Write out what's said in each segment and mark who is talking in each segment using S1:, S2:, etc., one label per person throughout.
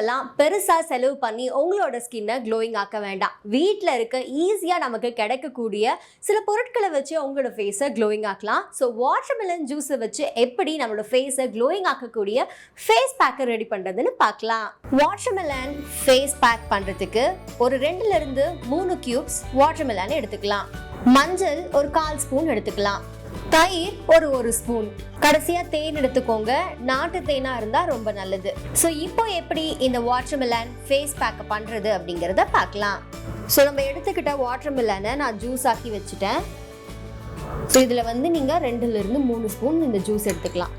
S1: எல்லாம் பெருசா செலவு பண்ணி உங்களோட ஸ்கின்னை க்ளோயிங் ஆக்க வேண்டாம். வீட்டில் இருக்க ஈஸியா நமக்கு கிடைக்கக்கூடிய சில பொருட்களை வச்சு உங்களோட ஃபேஸை க்ளோயிங் ஆக்கலாம். ஸோ வாட்டர்மெலன் ஜூஸை வச்சு எப்படி நம்மளோட ஃபேஸை க்ளோயிங் ஆக்கக்கூடிய ஃபேஸ் பேக்கை ரெடி பண்றதுன்னு பார்க்கலாம். வாட்டர்மெலன் ஃபேஸ் பேக் பண்றதுக்கு ஒரு 2 to 3 கியூப்ஸ் வாட்டர்மெலன் எடுத்துக்கலாம். மஞ்சள் ஒரு 1/4 ஸ்பூன் எடுத்துக்கலாம். தயிர் ஒரு ஸ்பூன். கடைசியா தேன் எடுத்துக்கோங்க. நாட்டு தேனா இருந்தா ரொம்ப நல்லது. ஸோ இப்போ எப்படி இந்த வாட்டர்மெலன் ஃபேஸ் பேக்கை பண்றது அப்படிங்கிறத பார்க்கலாம். ஸோ நம்ம எடுத்துக்கிட்ட வாட்டர்மெலனை நான் ஜூஸ் ஆக்கி வச்சுட்டேன். ஸோ இதுல நீங்க 2 to 3 ஸ்பூன் இந்த ஜூஸ் எடுத்துக்கலாம்.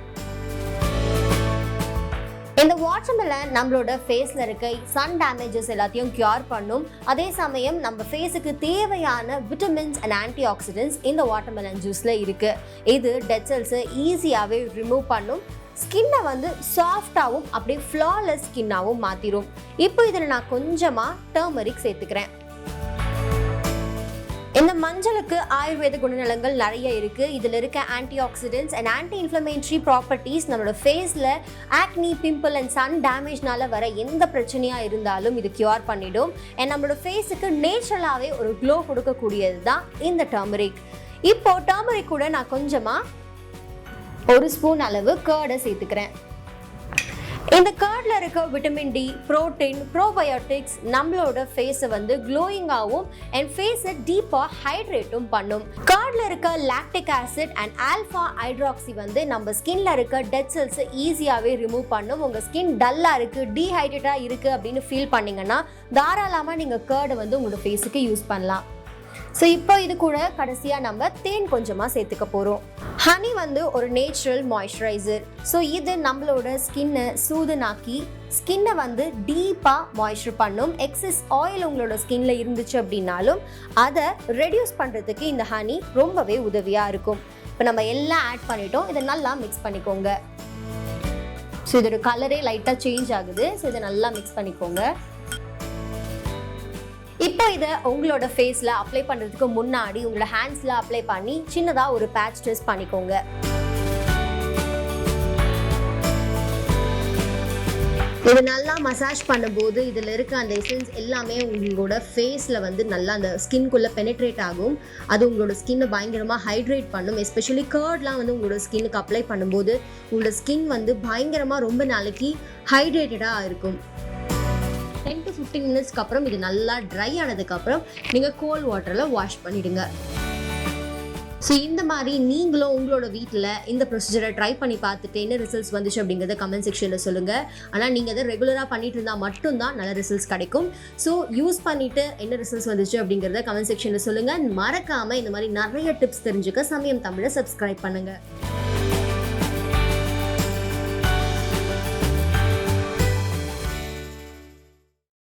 S1: இந்த வாட்டர்மெலன் நம்மளோட ஃபேஸ்ல இருக்க சன் டேமேஜஸ் எல்லாத்தையும் கியூர் பண்ணும். அதே சமயம் நம்ம ஃபேஸுக்கு தேவையான விட்டமின்ஸ் அண்ட் ஆன்டி ஆக்சிடென்ட்ஸ் இந்த வாட்டர்மெலன் ஜூஸ்ல இருக்கு. இது டெட் செல்ஸை ஈஸியாகவே ரிமூவ் பண்ணும். ஸ்கின்னை சாஃப்டாகவும் அப்படியே ஃப்ளாலெஸ் ஸ்கின்னாகவும் மாத்திரும். இப்போ இதில் நான் கொஞ்சமா டர்மரிக் சேர்த்துக்கிறேன். இந்த மஞ்சளுக்கு ஆயுர்வேத குணநலங்கள் நிறைய இருக்கு. இதுல இருக்க anti oxidants and anti inflammatory properties நம்மளோட ஃபேஸ்ல ஆக்னி, பிம்பிள் அண்ட் சன் டேமேஜ்னால வர எந்த பிரச்சனையா இருந்தாலும் இது கியூர் பண்ணிடும். அண்ட் நம்மளோட ஃபேஸுக்கு நேச்சுரலாவே ஒரு க்ளோ கொடுக்கக்கூடியது தான் இந்த டர்மரிக். இப்போ டர்மரிக் கூட நான் கொஞ்சமா 1 ஸ்பூன் அளவு கர்டை சேர்த்துக்கிறேன். இந்த கர்ட்ல இருக்க விட்டமின் டி, புரோட்டீன், ப்ரோபயோட்டிக்ஸ் நம்மளோட ஃபேஸை க்ளோயிங்காகவும் அண்ட் ஃபேஸை டீப்பா ஹைட்ரேட்டும் பண்ணும். கர்ட்ல இருக்க lactic acid and alpha hydroxy நம்ம ஸ்கின்ல இருக்க டெட் செல்ஸை ஈஸியாகவே ரிமூவ் பண்ணும். உங்க ஸ்கின் டல்லா இருக்கு, டீஹைட்ரேட்டா இருக்கு அப்படின்னு ஃபீல் பண்ணீங்கன்னா தாராளமா நீங்க கர்டை உங்களோட ஃபேஸுக்கு யூஸ் பண்ணலாம். ஸோ இப்போ இது கூட கடைசியாக நம்ம தேன் கொஞ்சமாக சேர்த்துக்க போகிறோம். ஹனி ஒரு நேச்சுரல் மாய்ஸ்சரைசர். ஸோ இது நம்மளோட ஸ்கின்னை சூதனாக்கி ஸ்கின்னை டீப்பாக மாய்ஸ்சர் பண்ணும். எக்ஸஸ் ஆயில் உங்களோட ஸ்கின்ல இருந்துச்சு அப்படின்னாலும் அதை ரெடியூஸ் பண்ணுறதுக்கு இந்த ஹனி ரொம்பவே உதவியாக இருக்கும். இப்போ நம்ம எல்லாம் ஆட் பண்ணிட்டோம். இதை நல்லா மிக்ஸ் பண்ணிக்கோங்க. ஸோ இதோட கலரே லைட்டாக சேஞ்ச் ஆகுது. ஸோ இதை நல்லா மிக்ஸ் பண்ணிக்கோங்க. இப்போ இதை உங்களோட ஃபேஸில் அப்ளை பண்ணுறதுக்கு முன்னாடி உங்களோட ஹேண்ட்ஸில் அப்ளை பண்ணி சின்னதாக ஒரு பேட்ச் டெஸ்ட் பண்ணிக்கோங்க. இது நல்லா மசாஜ் பண்ணும்போது இதில் இருக்க அந்த எசன்ஸ் எல்லாமே உங்களோட ஃபேஸில் நல்லா அந்த ஸ்கின்குள்ளே பெனிட்ரேட் ஆகும். அது உங்களோட ஸ்கின்னை பயங்கரமாக ஹைட்ரேட் பண்ணும். எஸ்பெஷலி கர்ட்லாம் உங்களோட ஸ்கின்னுக்கு அப்ளை பண்ணும்போது உங்களோட ஸ்கின் பயங்கரமாக ரொம்ப நாளைக்கு ஹைட்ரேட்டடாக இருக்கும். 10 to 15 மினிட்ஸ்க்கு அப்புறம் இது நல்லா ட்ரை ஆனதுக்கப்புறம் நீங்கள் கோல்ட் வாட்டரில் வாஷ் பண்ணிடுங்க. ஸோ இந்த மாதிரி நீங்களும் உங்களோட வீட்டில் இந்த ப்ரொசீஜரை ட்ரை பண்ணி பார்த்துட்டு என்ன ரிசல்ட்ஸ் வந்துச்சு அப்படிங்கிறத கமெண்ட் செக்ஷனில் சொல்லுங்கள். ஆனால் நீங்கள் அதை ரெகுலராக பண்ணிட்டு இருந்தால் மட்டும்தான் நல்ல ரிசல்ட்ஸ் கிடைக்கும். ஸோ யூஸ் பண்ணிவிட்டு என்ன ரிசல்ட்ஸ் வந்துச்சு அப்படிங்கிறத கமெண்ட் செக்ஷனில் சொல்லுங்கள். மறக்காமல் இந்த மாதிரி நிறைய டிப்ஸ் தெரிஞ்சுக்க சமயம் தமிழை சப்ஸ்கிரைப் பண்ணுங்கள்.